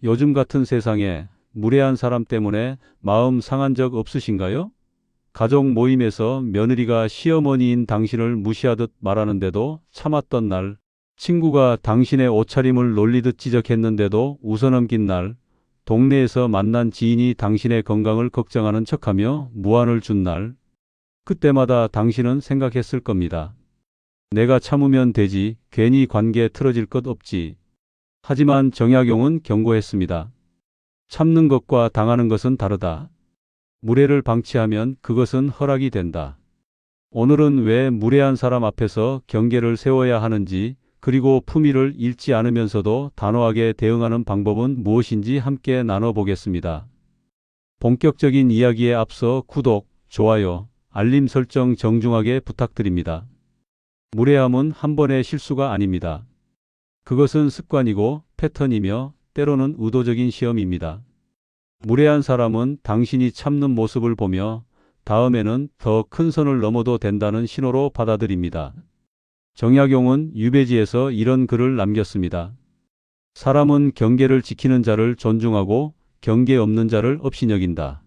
요즘 같은 세상에 무례한 사람 때문에 마음 상한 적 없으신가요? 가족 모임에서 며느리가 시어머니인 당신을 무시하듯 말하는데도 참았던 날, 친구가 당신의 옷차림을 놀리듯 지적했는데도 웃어넘긴 날, 동네에서 만난 지인이 당신의 건강을 걱정하는 척하며 무안을 준 날, 그때마다 당신은 생각했을 겁니다. 내가 참으면 되지, 괜히 관계 틀어질 것 없지. 하지만 정약용은 경고했습니다. 참는 것과 당하는 것은 다르다. 무례를 방치하면 그것은 허락이 된다. 오늘은 왜 무례한 사람 앞에서 경계를 세워야 하는지, 그리고 품위를 잃지 않으면서도 단호하게 대응하는 방법은 무엇인지 함께 나눠보겠습니다. 본격적인 이야기에 앞서 구독, 좋아요, 알림 설정 정중하게 부탁드립니다. 무례함은 한 번의 실수가 아닙니다. 그것은 습관이고 패턴이며 때로는 의도적인 시험입니다. 무례한 사람은 당신이 참는 모습을 보며 다음에는 더 큰 선을 넘어도 된다는 신호로 받아들입니다. 정약용은 유배지에서 이런 글을 남겼습니다. 사람은 경계를 지키는 자를 존중하고 경계 없는 자를 업신여긴다.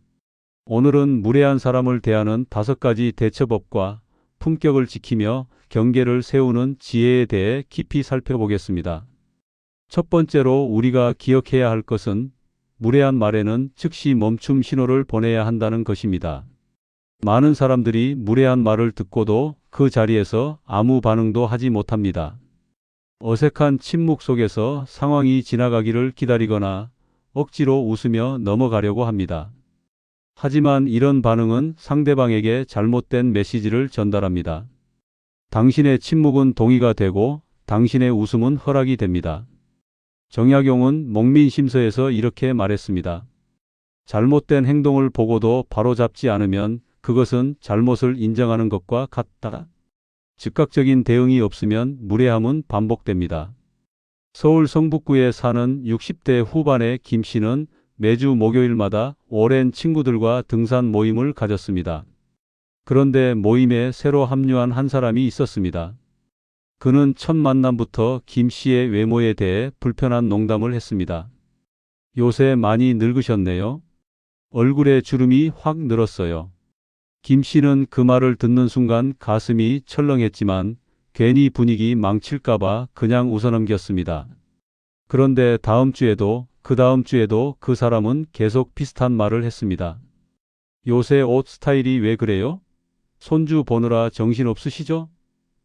오늘은 무례한 사람을 대하는 5가지 대처법과 품격을 지키며 경계를 세우는 지혜에 대해 깊이 살펴보겠습니다. 첫 번째로 우리가 기억해야 할 것은 무례한 말에는 즉시 멈춤 신호를 보내야 한다는 것입니다. 많은 사람들이 무례한 말을 듣고도 그 자리에서 아무 반응도 하지 못합니다. 어색한 침묵 속에서 상황이 지나가기를 기다리거나 억지로 웃으며 넘어가려고 합니다. 하지만 이런 반응은 상대방에게 잘못된 메시지를 전달합니다. 당신의 침묵은 동의가 되고 당신의 웃음은 허락이 됩니다. 정약용은 목민심서에서 이렇게 말했습니다. 잘못된 행동을 보고도 바로잡지 않으면 그것은 잘못을 인정하는 것과 같다. 즉각적인 대응이 없으면 무례함은 반복됩니다. 서울 성북구에 사는 60대 후반의 김 씨는 매주 목요일마다 오랜 친구들과 등산 모임을 가졌습니다. 그런데 모임에 새로 합류한 한 사람이 있었습니다. 그는 첫 만남부터 김 씨의 외모에 대해 불편한 농담을 했습니다. 요새 많이 늙으셨네요. 얼굴에 주름이 확 늘었어요. 김 씨는 그 말을 듣는 순간 가슴이 철렁했지만 괜히 분위기 망칠까봐 그냥 웃어넘겼습니다. 그런데 다음 주에도 그 다음 주에도 그 사람은 계속 비슷한 말을 했습니다. 요새 옷 스타일이 왜 그래요? 손주 보느라 정신없으시죠?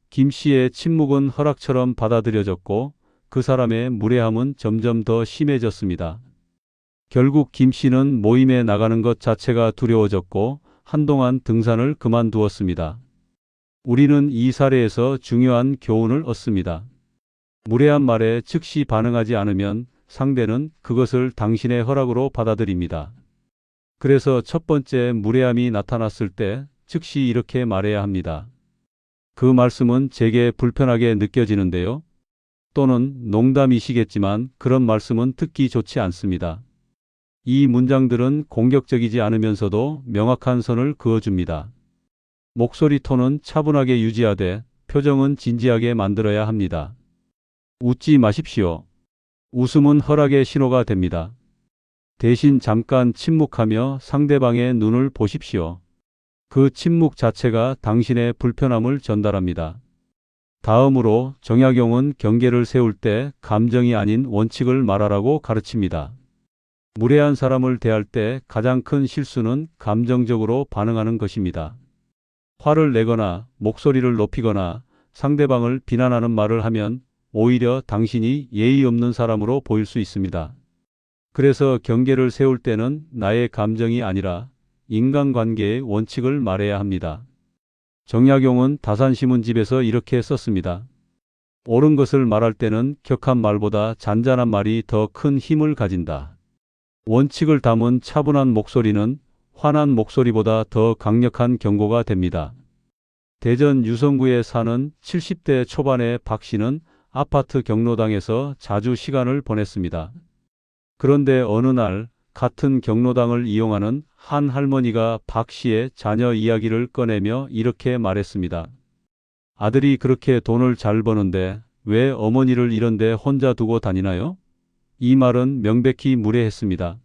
김 씨의 침묵은 허락처럼 받아들여졌고 그 사람의 무례함은 점점 더 심해졌습니다. 결국 김 씨는 모임에 나가는 것 자체가 두려워졌고 한동안 등산을 그만두었습니다. 우리는 이 사례에서 중요한 교훈을 얻습니다. 무례한 말에 즉시 반응하지 않으면 상대는 그것을 당신의 허락으로 받아들입니다. 그래서 첫 번째 무례함이 나타났을 때 즉시 이렇게 말해야 합니다. 그 말씀은 제게 불편하게 느껴지는데요. 또는 농담이시겠지만 그런 말씀은 듣기 좋지 않습니다. 이 문장들은 공격적이지 않으면서도 명확한 선을 그어줍니다. 목소리 톤은 차분하게 유지하되 표정은 진지하게 만들어야 합니다. 웃지 마십시오. 웃음은 허락의 신호가 됩니다. 대신 잠깐 침묵하며 상대방의 눈을 보십시오. 그 침묵 자체가 당신의 불편함을 전달합니다. 다음으로 정약용은 경계를 세울 때 감정이 아닌 원칙을 말하라고 가르칩니다. 무례한 사람을 대할 때 가장 큰 실수는 감정적으로 반응하는 것입니다. 화를 내거나 목소리를 높이거나 상대방을 비난하는 말을 하면 오히려 당신이 예의 없는 사람으로 보일 수 있습니다. 그래서 경계를 세울 때는 나의 감정이 아니라 인간관계의 원칙을 말해야 합니다. 정약용은 다산신문집에서 이렇게 썼습니다. 옳은 것을 말할 때는 격한 말보다 잔잔한 말이 더 큰 힘을 가진다. 원칙을 담은 차분한 목소리는 화난 목소리보다 더 강력한 경고가 됩니다. 대전 유성구에 사는 70대 초반의 박 씨는 아파트 경로당에서 자주 시간을 보냈습니다. 그런데 어느 날 같은 경로당을 이용하는 한 할머니가 박 씨의 자녀 이야기를 꺼내며 이렇게 말했습니다. 아들이 그렇게 돈을 잘 버는데 왜 어머니를 이런데 혼자 두고 다니나요? 이 말은 명백히 무례했습니다.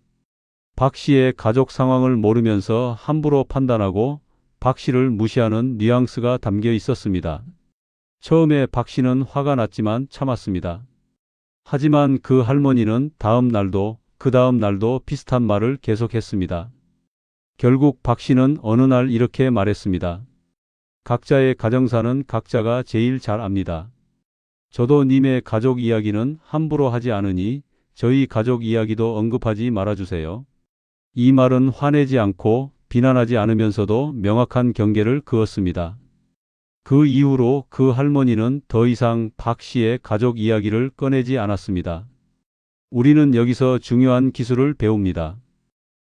박 씨의 가족 상황을 모르면서 함부로 판단하고 박 씨를 무시하는 뉘앙스가 담겨 있었습니다. 처음에 박 씨는 화가 났지만 참았습니다. 하지만 그 할머니는 다음 날도 그 다음 날도 비슷한 말을 계속했습니다. 결국 박 씨는 어느 날 이렇게 말했습니다. 각자의 가정사는 각자가 제일 잘 압니다. 저도 님의 가족 이야기는 함부로 하지 않으니 저희 가족 이야기도 언급하지 말아주세요. 이 말은 화내지 않고 비난하지 않으면서도 명확한 경계를 그었습니다. 그 이후로 그 할머니는 더 이상 박 씨의 가족 이야기를 꺼내지 않았습니다. 우리는 여기서 중요한 기술을 배웁니다.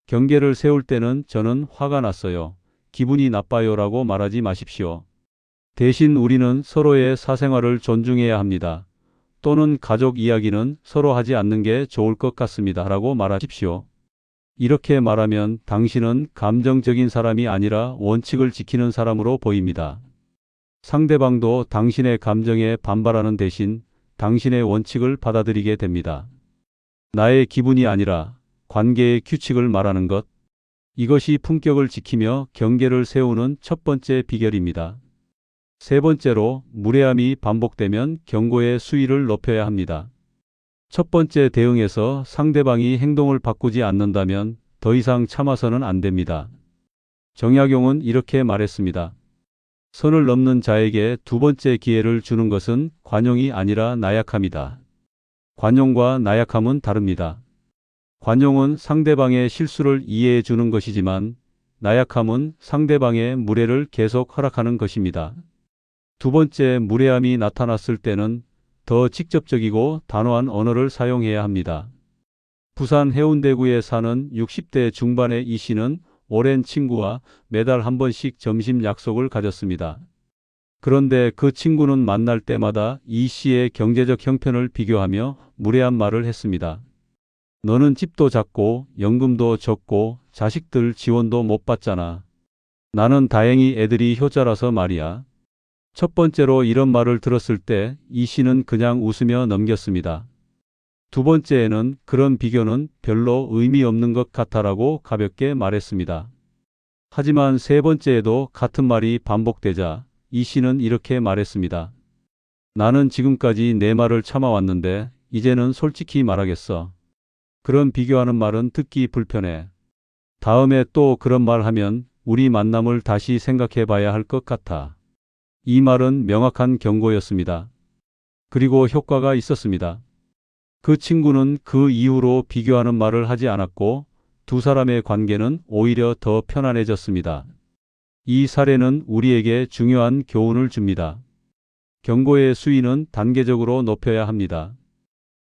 경계를 세울 때는 저는 화가 났어요. 기분이 나빠요라고 말하지 마십시오. 대신 우리는 서로의 사생활을 존중해야 합니다. 또는 가족 이야기는 서로 하지 않는 게 좋을 것 같습니다. 라고 말하십시오. 이렇게 말하면 당신은 감정적인 사람이 아니라 원칙을 지키는 사람으로 보입니다. 상대방도 당신의 감정에 반발하는 대신 당신의 원칙을 받아들이게 됩니다. 나의 기분이 아니라 관계의 규칙을 말하는 것. 이것이 품격을 지키며 경계를 세우는 첫 번째 비결입니다. 세 번째로, 무례함이 반복되면 경고의 수위를 높여야 합니다. 첫 번째 대응에서 상대방이 행동을 바꾸지 않는다면 더 이상 참아서는 안 됩니다. 정약용은 이렇게 말했습니다. 선을 넘는 자에게 두 번째 기회를 주는 것은 관용이 아니라 나약함이다. 관용과 나약함은 다릅니다. 관용은 상대방의 실수를 이해해 주는 것이지만 나약함은 상대방의 무례를 계속 허락하는 것입니다. 두 번째, 무례함이 나타났을 때는 더 직접적이고 단호한 언어를 사용해야 합니다. 부산 해운대구에 사는 60대 중반의 이 씨는 오랜 친구와 매달 한 번씩 점심 약속을 가졌습니다. 그런데 그 친구는 만날 때마다 이 씨의 경제적 형편을 비교하며 무례한 말을 했습니다. 너는 집도 작고 연금도 적고 자식들 지원도 못 받잖아. 나는 다행히 애들이 효자라서 말이야. 첫 번째로 이런 말을 들었을 때 이 씨는 그냥 웃으며 넘겼습니다. 두 번째에는 그런 비교는 별로 의미 없는 것 같아라고 가볍게 말했습니다. 하지만 세 번째에도 같은 말이 반복되자 이 씨는 이렇게 말했습니다. 나는 지금까지 내 말을 참아왔는데 이제는 솔직히 말하겠어. 그런 비교하는 말은 듣기 불편해. 다음에 또 그런 말 하면 우리 만남을 다시 생각해 봐야 할 것 같아. 이 말은 명확한 경고였습니다. 그리고 효과가 있었습니다. 그 친구는 그 이후로 비교하는 말을 하지 않았고 두 사람의 관계는 오히려 더 편안해졌습니다. 이 사례는 우리에게 중요한 교훈을 줍니다. 경고의 수위는 단계적으로 높여야 합니다.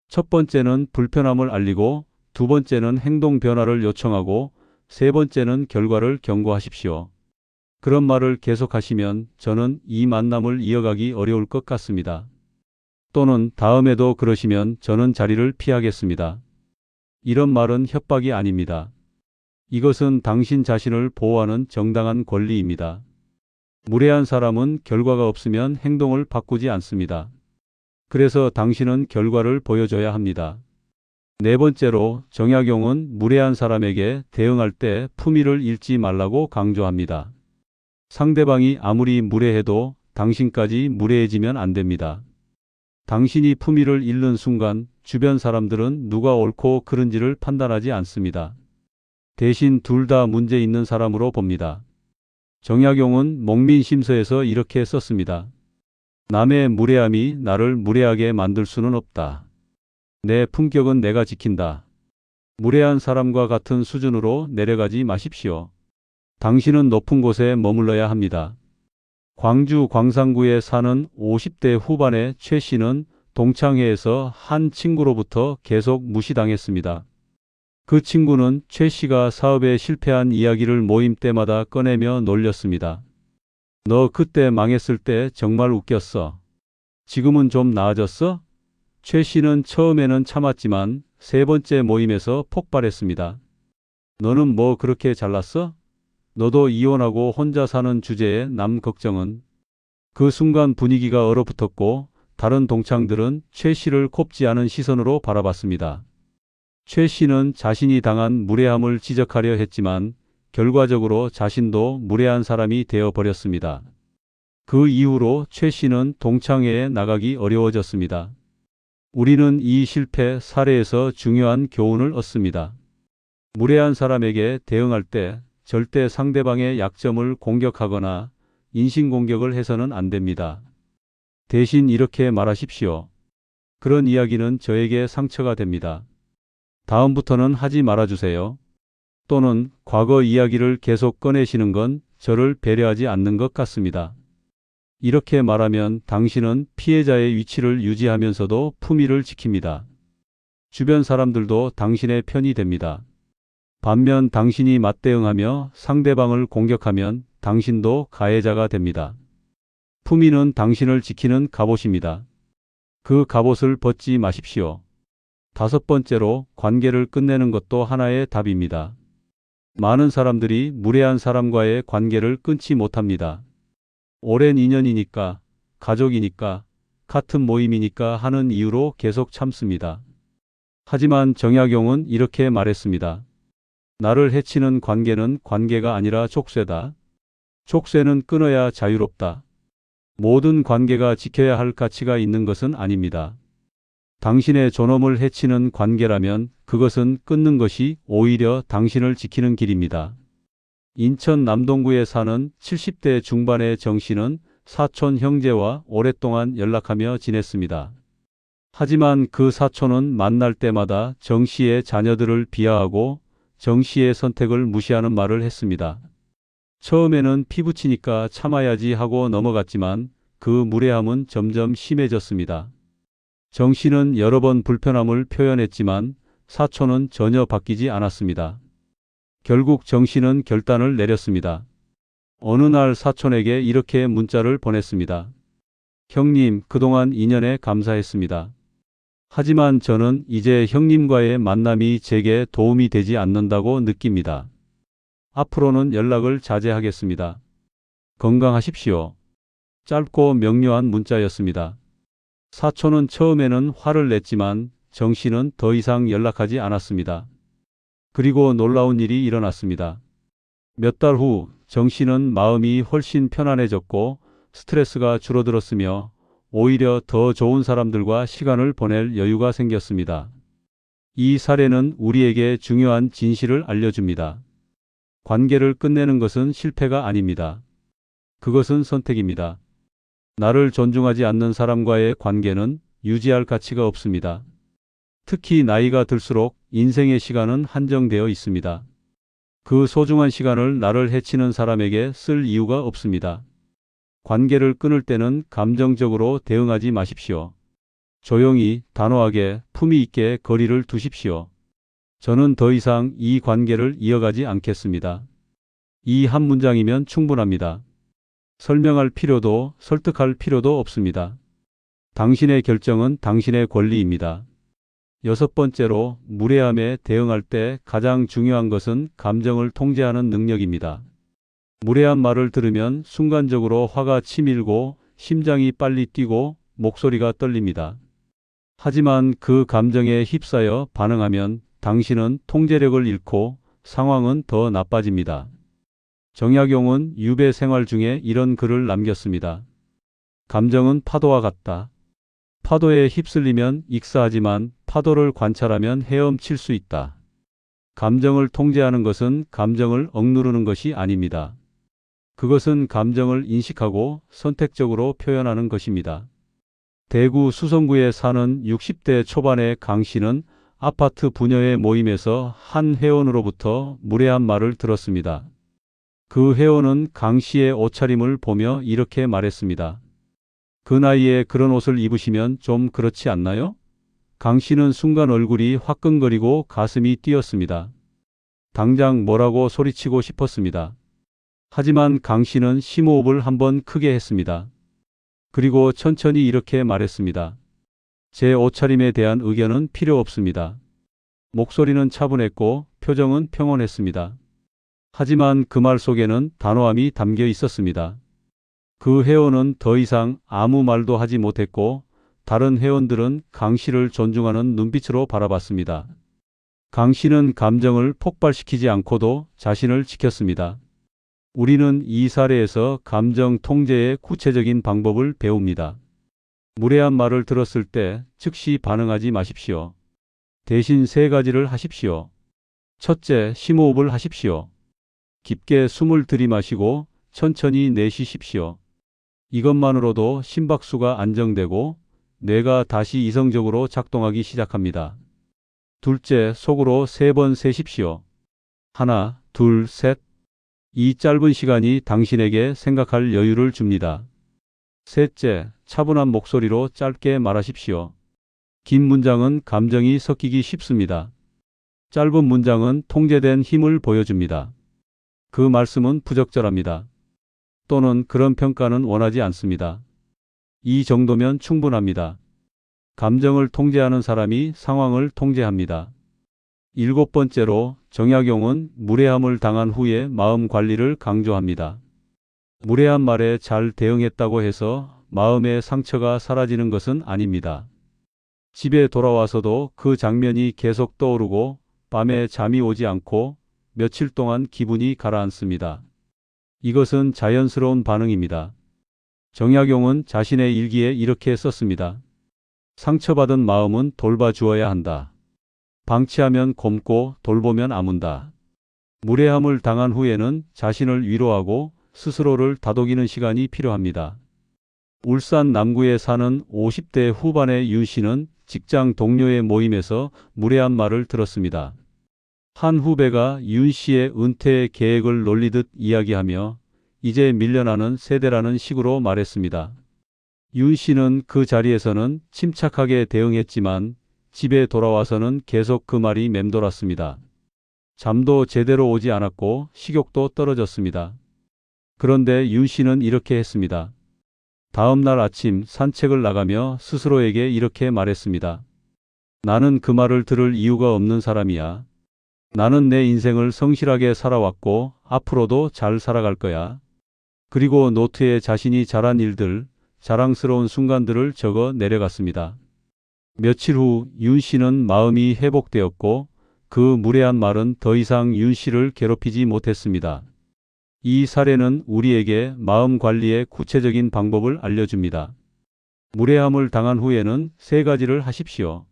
첫 번째는 불편함을 알리고, 두 번째는 행동 변화를 요청하고, 세 번째는 결과를 경고하십시오. 그런 말을 계속하시면 저는 이 만남을 이어가기 어려울 것 같습니다. 또는 다음에도 그러시면 저는 자리를 피하겠습니다. 이런 말은 협박이 아닙니다. 이것은 당신 자신을 보호하는 정당한 권리입니다. 무례한 사람은 결과가 없으면 행동을 바꾸지 않습니다. 그래서 당신은 결과를 보여줘야 합니다. 네 번째로, 정약용은 무례한 사람에게 대응할 때 품위를 잃지 말라고 강조합니다. 상대방이 아무리 무례해도 당신까지 무례해지면 안 됩니다. 당신이 품위를 잃는 순간 주변 사람들은 누가 옳고 그른지를 판단하지 않습니다. 대신 둘 다 문제 있는 사람으로 봅니다. 정약용은 목민심서에서 이렇게 썼습니다. 남의 무례함이 나를 무례하게 만들 수는 없다. 내 품격은 내가 지킨다. 무례한 사람과 같은 수준으로 내려가지 마십시오. 당신은 높은 곳에 머물러야 합니다. 광주 광산구에 사는 50대 후반의 최 씨는 동창회에서 한 친구로부터 계속 무시당했습니다. 그 친구는 최 씨가 사업에 실패한 이야기를 모임 때마다 꺼내며 놀렸습니다. 너 그때 망했을 때 정말 웃겼어. 지금은 좀 나아졌어? 최 씨는 처음에는 참았지만 세 번째 모임에서 폭발했습니다. 너는 뭐 그렇게 잘났어? 너도 이혼하고 혼자 사는 주제에 남 걱정은? 그 순간 분위기가 얼어붙었고 다른 동창들은 최 씨를 곱지 않은 시선으로 바라봤습니다. 최 씨는 자신이 당한 무례함을 지적하려 했지만 결과적으로 자신도 무례한 사람이 되어 버렸습니다. 그 이후로 최 씨는 동창회에 나가기 어려워졌습니다. 우리는 이 실패 사례에서 중요한 교훈을 얻습니다. 무례한 사람에게 대응할 때 절대 상대방의 약점을 공격하거나 인신공격을 해서는 안 됩니다. 대신 이렇게 말하십시오. 그런 이야기는 저에게 상처가 됩니다. 다음부터는 하지 말아주세요. 또는 과거 이야기를 계속 꺼내시는 건 저를 배려하지 않는 것 같습니다. 이렇게 말하면 당신은 피해자의 위치를 유지하면서도 품위를 지킵니다. 주변 사람들도 당신의 편이 됩니다. 반면 당신이 맞대응하며 상대방을 공격하면 당신도 가해자가 됩니다. 품위는 당신을 지키는 갑옷입니다. 그 갑옷을 벗지 마십시오. 5번째로 관계를 끝내는 것도 하나의 답입니다. 많은 사람들이 무례한 사람과의 관계를 끊지 못합니다. 오랜 인연이니까, 가족이니까, 같은 모임이니까 하는 이유로 계속 참습니다. 하지만 정약용은 이렇게 말했습니다. 나를 해치는 관계는 관계가 아니라 족쇄다. 족쇄는 끊어야 자유롭다. 모든 관계가 지켜야 할 가치가 있는 것은 아닙니다. 당신의 존엄을 해치는 관계라면 그것은 끊는 것이 오히려 당신을 지키는 길입니다. 인천 남동구에 사는 70대 중반의 정 씨는 사촌 형제와 오랫동안 연락하며 지냈습니다. 하지만 그 사촌은 만날 때마다 정 씨의 자녀들을 비하하고 정 씨의 선택을 무시하는 말을 했습니다. 처음에는 피부치니까 참아야지 하고 넘어갔지만 그 무례함은 점점 심해졌습니다. 정 씨는 여러 번 불편함을 표현했지만 사촌은 전혀 바뀌지 않았습니다. 결국 정 씨는 결단을 내렸습니다. 어느 날 사촌에게 이렇게 문자를 보냈습니다. 형님, 그동안 인연에 감사했습니다. 하지만 저는 이제 형님과의 만남이 제게 도움이 되지 않는다고 느낍니다. 앞으로는 연락을 자제하겠습니다. 건강하십시오. 짧고 명료한 문자였습니다. 사촌은 처음에는 화를 냈지만 정 씨는 더 이상 연락하지 않았습니다. 그리고 놀라운 일이 일어났습니다. 몇 달 후 정 씨는 마음이 훨씬 편안해졌고 스트레스가 줄어들었으며 오히려 더 좋은 사람들과 시간을 보낼 여유가 생겼습니다. 이 사례는 우리에게 중요한 진실을 알려줍니다. 관계를 끝내는 것은 실패가 아닙니다. 그것은 선택입니다. 나를 존중하지 않는 사람과의 관계는 유지할 가치가 없습니다. 특히 나이가 들수록 인생의 시간은 한정되어 있습니다. 그 소중한 시간을 나를 해치는 사람에게 쓸 이유가 없습니다. 관계를 끊을 때는 감정적으로 대응하지 마십시오. 조용히, 단호하게, 품위 있게 거리를 두십시오. 저는 더 이상 이 관계를 이어가지 않겠습니다. 이 한 문장이면 충분합니다. 설명할 필요도 설득할 필요도 없습니다. 당신의 결정은 당신의 권리입니다. 6번째로 무례함에 대응할 때 가장 중요한 것은 감정을 통제하는 능력입니다. 무례한 말을 들으면 순간적으로 화가 치밀고 심장이 빨리 뛰고 목소리가 떨립니다. 하지만 그 감정에 휩싸여 반응하면 당신은 통제력을 잃고 상황은 더 나빠집니다. 정약용은 유배 생활 중에 이런 글을 남겼습니다. 감정은 파도와 같다. 파도에 휩쓸리면 익사하지만 파도를 관찰하면 헤엄칠 수 있다. 감정을 통제하는 것은 감정을 억누르는 것이 아닙니다. 그것은 감정을 인식하고 선택적으로 표현하는 것입니다. 대구 수성구에 사는 60대 초반의 강 씨는 아파트 부녀의 모임에서 한 회원으로부터 무례한 말을 들었습니다. 그 회원은 강 씨의 옷차림을 보며 이렇게 말했습니다. 그 나이에 그런 옷을 입으시면 좀 그렇지 않나요? 강 씨는 순간 얼굴이 화끈거리고 가슴이 뛰었습니다. 당장 뭐라고 소리치고 싶었습니다. 하지만 강 씨는 심호흡을 한번 크게 했습니다. 그리고 천천히 이렇게 말했습니다. 제 옷차림에 대한 의견은 필요 없습니다. 목소리는 차분했고 표정은 평온했습니다. 하지만 그 말 속에는 단호함이 담겨 있었습니다. 그 회원은 더 이상 아무 말도 하지 못했고 다른 회원들은 강 씨를 존중하는 눈빛으로 바라봤습니다. 강 씨는 감정을 폭발시키지 않고도 자신을 지켰습니다. 우리는 이 사례에서 감정 통제의 구체적인 방법을 배웁니다. 무례한 말을 들었을 때 즉시 반응하지 마십시오. 대신 세 가지를 하십시오. 첫째, 심호흡을 하십시오. 깊게 숨을 들이마시고 천천히 내쉬십시오. 이것만으로도 심박수가 안정되고 뇌가 다시 이성적으로 작동하기 시작합니다. 둘째, 속으로 3번 세십시오. 하나, 둘, 셋. 이 짧은 시간이 당신에게 생각할 여유를 줍니다. 셋째, 차분한 목소리로 짧게 말하십시오. 긴 문장은 감정이 섞이기 쉽습니다. 짧은 문장은 통제된 힘을 보여줍니다. 그 말씀은 부적절합니다. 또는 그런 평가는 원하지 않습니다. 이 정도면 충분합니다. 감정을 통제하는 사람이 상황을 통제합니다. 7번째로 정약용은 무례함을 당한 후에 마음 관리를 강조합니다. 무례한 말에 잘 대응했다고 해서 마음의 상처가 사라지는 것은 아닙니다. 집에 돌아와서도 그 장면이 계속 떠오르고 밤에 잠이 오지 않고 며칠 동안 기분이 가라앉습니다. 이것은 자연스러운 반응입니다. 정약용은 자신의 일기에 이렇게 썼습니다. 상처받은 마음은 돌봐주어야 한다. 방치하면 곪고 돌보면 아문다. 무례함을 당한 후에는 자신을 위로하고 스스로를 다독이는 시간이 필요합니다. 울산 남구에 사는 50대 후반의 윤 씨는 직장 동료의 모임에서 무례한 말을 들었습니다. 한 후배가 윤 씨의 은퇴 계획을 놀리듯 이야기하며 이제 밀려나는 세대라는 식으로 말했습니다. 윤 씨는 그 자리에서는 침착하게 대응했지만 집에 돌아와서는 계속 그 말이 맴돌았습니다. 잠도 제대로 오지 않았고 식욕도 떨어졌습니다. 그런데 윤 씨는 이렇게 했습니다. 다음 날 아침 산책을 나가며 스스로에게 이렇게 말했습니다. 나는 그 말을 들을 이유가 없는 사람이야. 나는 내 인생을 성실하게 살아왔고 앞으로도 잘 살아갈 거야. 그리고 노트에 자신이 잘한 일들, 자랑스러운 순간들을 적어 내려갔습니다. 며칠 후 윤 씨는 마음이 회복되었고 그 무례한 말은 더 이상 윤 씨를 괴롭히지 못했습니다. 이 사례는 우리에게 마음 관리의 구체적인 방법을 알려줍니다. 무례함을 당한 후에는 3가지를 하십시오.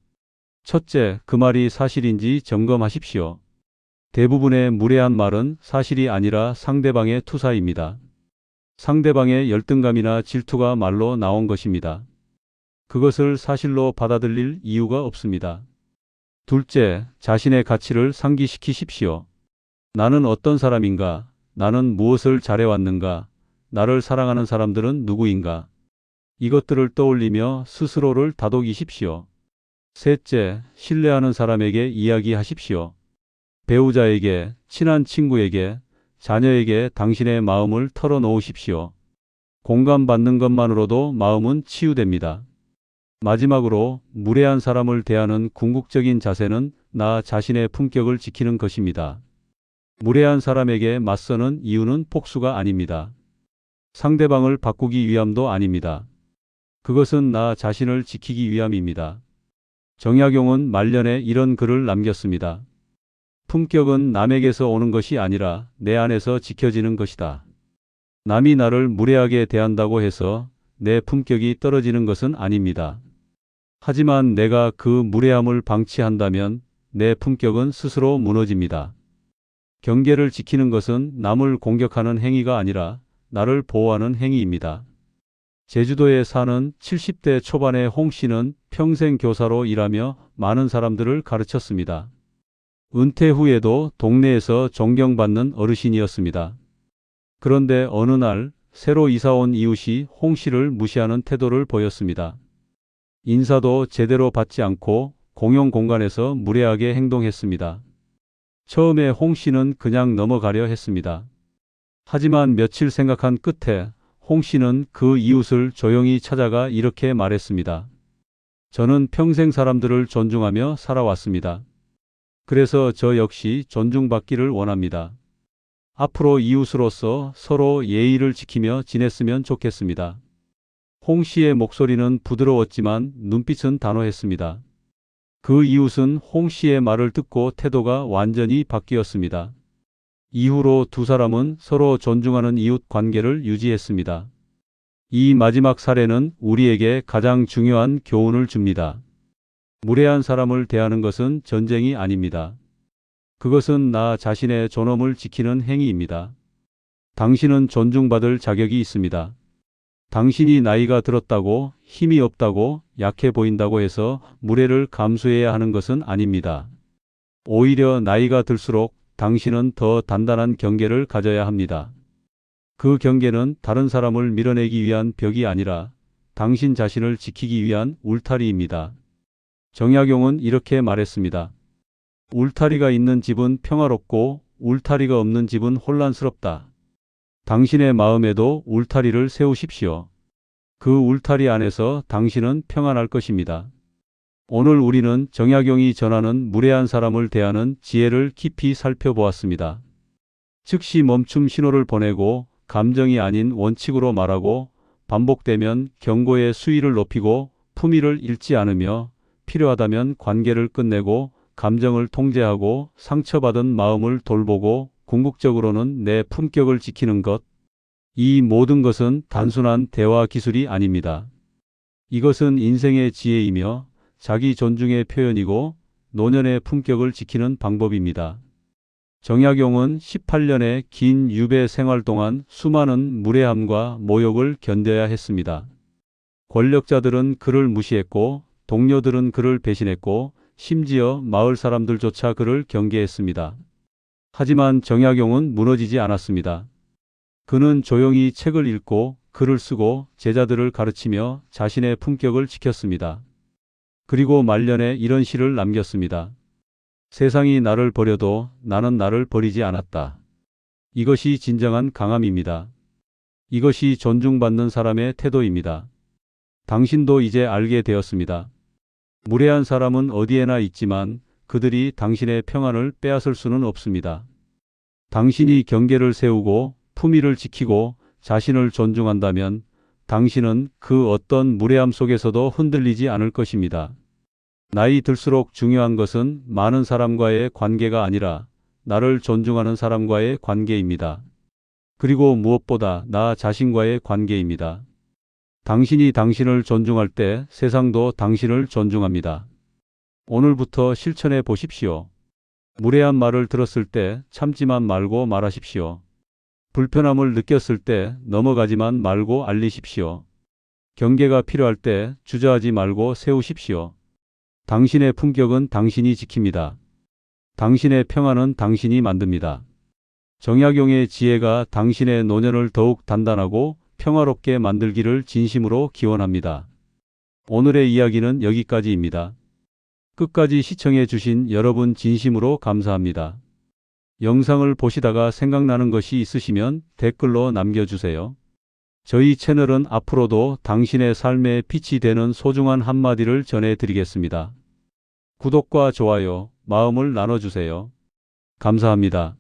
첫째, 그 말이 사실인지 점검하십시오. 대부분의 무례한 말은 사실이 아니라 상대방의 투사입니다. 상대방의 열등감이나 질투가 말로 나온 것입니다. 그것을 사실로 받아들일 이유가 없습니다. 둘째, 자신의 가치를 상기시키십시오. 나는 어떤 사람인가? 나는 무엇을 잘해왔는가? 나를 사랑하는 사람들은 누구인가? 이것들을 떠올리며 스스로를 다독이십시오. 셋째, 신뢰하는 사람에게 이야기하십시오. 배우자에게, 친한 친구에게, 자녀에게 당신의 마음을 털어놓으십시오. 공감받는 것만으로도 마음은 치유됩니다. 마지막으로 무례한 사람을 대하는 궁극적인 자세는 나 자신의 품격을 지키는 것입니다. 무례한 사람에게 맞서는 이유는 복수가 아닙니다. 상대방을 바꾸기 위함도 아닙니다. 그것은 나 자신을 지키기 위함입니다. 정약용은 말년에 이런 글을 남겼습니다. 품격은 남에게서 오는 것이 아니라 내 안에서 지켜지는 것이다. 남이 나를 무례하게 대한다고 해서 내 품격이 떨어지는 것은 아닙니다. 하지만 내가 그 무례함을 방치한다면 내 품격은 스스로 무너집니다. 경계를 지키는 것은 남을 공격하는 행위가 아니라 나를 보호하는 행위입니다. 제주도에 사는 70대 초반의 홍 씨는 평생 교사로 일하며 많은 사람들을 가르쳤습니다. 은퇴 후에도 동네에서 존경받는 어르신이었습니다. 그런데 어느 날 새로 이사온 이웃이 홍 씨를 무시하는 태도를 보였습니다. 인사도 제대로 받지 않고 공용 공간에서 무례하게 행동했습니다. 처음에 홍 씨는 그냥 넘어가려 했습니다. 하지만 며칠 생각한 끝에 홍 씨는 그 이웃을 조용히 찾아가 이렇게 말했습니다. 저는 평생 사람들을 존중하며 살아왔습니다. 그래서 저 역시 존중받기를 원합니다. 앞으로 이웃으로서 서로 예의를 지키며 지냈으면 좋겠습니다. 홍 씨의 목소리는 부드러웠지만 눈빛은 단호했습니다. 그 이웃은 홍 씨의 말을 듣고 태도가 완전히 바뀌었습니다. 이후로 두 사람은 서로 존중하는 이웃 관계를 유지했습니다. 이 마지막 사례는 우리에게 가장 중요한 교훈을 줍니다. 무례한 사람을 대하는 것은 전쟁이 아닙니다. 그것은 나 자신의 존엄을 지키는 행위입니다. 당신은 존중받을 자격이 있습니다. 당신이 나이가 들었다고, 힘이 없다고, 약해 보인다고 해서 무례를 감수해야 하는 것은 아닙니다. 오히려 나이가 들수록 당신은 더 단단한 경계를 가져야 합니다. 그 경계는 다른 사람을 밀어내기 위한 벽이 아니라 당신 자신을 지키기 위한 울타리입니다. 정약용은 이렇게 말했습니다. 울타리가 있는 집은 평화롭고 울타리가 없는 집은 혼란스럽다. 당신의 마음에도 울타리를 세우십시오. 그 울타리 안에서 당신은 평안할 것입니다. 오늘 우리는 정약용이 전하는 무례한 사람을 대하는 지혜를 깊이 살펴보았습니다. 즉시 멈춤 신호를 보내고 감정이 아닌 원칙으로 말하고 반복되면 경고의 수위를 높이고 품위를 잃지 않으며 필요하다면 관계를 끝내고 감정을 통제하고 상처받은 마음을 돌보고 궁극적으로는 내 품격을 지키는 것. 이 모든 것은 단순한 대화 기술이 아닙니다. 이것은 인생의 지혜이며 자기 존중의 표현이고 노년의 품격을 지키는 방법입니다. 정약용은 18년의 긴 유배 생활 동안 수많은 무례함과 모욕을 견뎌야 했습니다. 권력자들은 그를 무시했고 동료들은 그를 배신했고 심지어 마을 사람들조차 그를 경계했습니다. 하지만 정약용은 무너지지 않았습니다. 그는 조용히 책을 읽고 글을 쓰고 제자들을 가르치며 자신의 품격을 지켰습니다. 그리고 말년에 이런 시를 남겼습니다. 세상이 나를 버려도 나는 나를 버리지 않았다. 이것이 진정한 강함입니다. 이것이 존중받는 사람의 태도입니다. 당신도 이제 알게 되었습니다. 무례한 사람은 어디에나 있지만 그들이 당신의 평안을 빼앗을 수는 없습니다. 당신이 경계를 세우고 품위를 지키고 자신을 존중한다면 당신은 그 어떤 무례함 속에서도 흔들리지 않을 것입니다. 나이 들수록 중요한 것은 많은 사람과의 관계가 아니라 나를 존중하는 사람과의 관계입니다. 그리고 무엇보다 나 자신과의 관계입니다. 당신이 당신을 존중할 때 세상도 당신을 존중합니다. 오늘부터 실천해 보십시오. 무례한 말을 들었을 때 참지만 말고 말하십시오. 불편함을 느꼈을 때 넘어가지만 말고 알리십시오. 경계가 필요할 때 주저하지 말고 세우십시오. 당신의 품격은 당신이 지킵니다. 당신의 평안은 당신이 만듭니다. 정약용의 지혜가 당신의 노년을 더욱 단단하고 평화롭게 만들기를 진심으로 기원합니다. 오늘의 이야기는 여기까지입니다. 끝까지 시청해 주신 여러분 진심으로 감사합니다. 영상을 보시다가 생각나는 것이 있으시면 댓글로 남겨주세요. 저희 채널은 앞으로도 당신의 삶에 빛이 되는 소중한 한마디를 전해드리겠습니다. 구독과 좋아요, 마음을 나눠주세요. 감사합니다.